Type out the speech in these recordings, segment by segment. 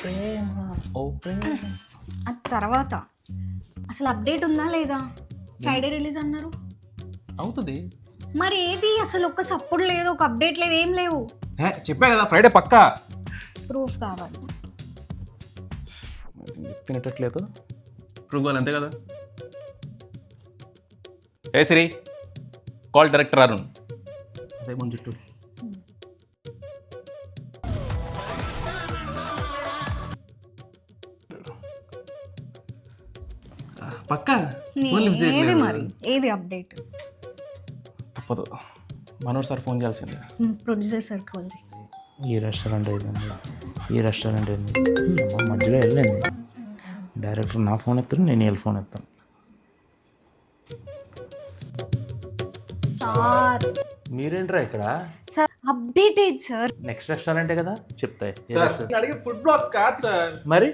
ప్రేమ ఓ ప్రేమ. ఆ తర్వాత అసలు అప్డేట్ ఉందా లేదా? ఫ్రైడే రిలీజ్ అన్నారు. అవుతుంది. మరి ఏది అసలు ఒక్క సపోర్ట్ లేదు, ఒక అప్డేట్ లేదు, ఏం లేవు. చెప్పా కదా ఫ్రైడే పక్కా. ప్రూఫ్ కావాలి. తినేటట్లేదు, ప్రూఫ్ కావాలి అంతే కదా. ఏ సిరి, కాల్ డైరెక్టర్ అరుణ్. అదే ముందు చుట్టూ పక్కా ఫోన్ లిఫ్ట్ ఏది చేయట్లేదు. మరి ఏది అప్డేట్? తప్పదు, మనోజ్ సార్ ఫోన్ చేయాల్సిందే. ప్రొడ్యూసర్ సర్కిల్ ఈ రెస్టారెంట్ అయిపోయింది, ఈ రెస్టారెంట్ అయింది, మధ్యలో వెళ్ళింది. డైరెక్టర్ నా ఫోన్ ఎత్తాను, నేను వీళ్ళ ఫోన్ ఎత్తాను. సార్. మీరేంట్రా ఇక్కడ? సార్ అప్డేట్ ఏది సార్? నెక్స్ట్ రెస్టారెంటే కదా చెప్తాయి. సార్ అడిగే ఫుడ్ బ్లాగ్స్ కాదు సార్, మరి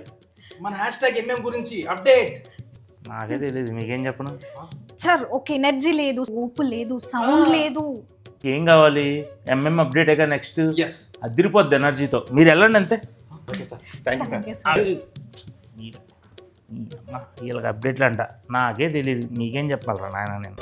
మన హ్యాష్ ట్యాగ్ ఎంఎం గురించి అప్డేట్. నాకే తెలియదు, మీకేం చెప్పను. సార్ ఒక ఎనర్జీ లేదు, ఊపు లేదు, సౌండ్ లేదు. ఏం కావాలి? ఎంఎం అప్డేటేగా నెక్స్ట్. ఎస్, అదిరిపోద్ది ఎనర్జీతో. మీరు వెళ్ళండి అంతే. Okay sir, thank you sir. Okay, sir. వీళ్ళకి అప్డేట్లు అంట, నాకే తెలియదు, మీకేం చెప్పాలరా నాయన నేను.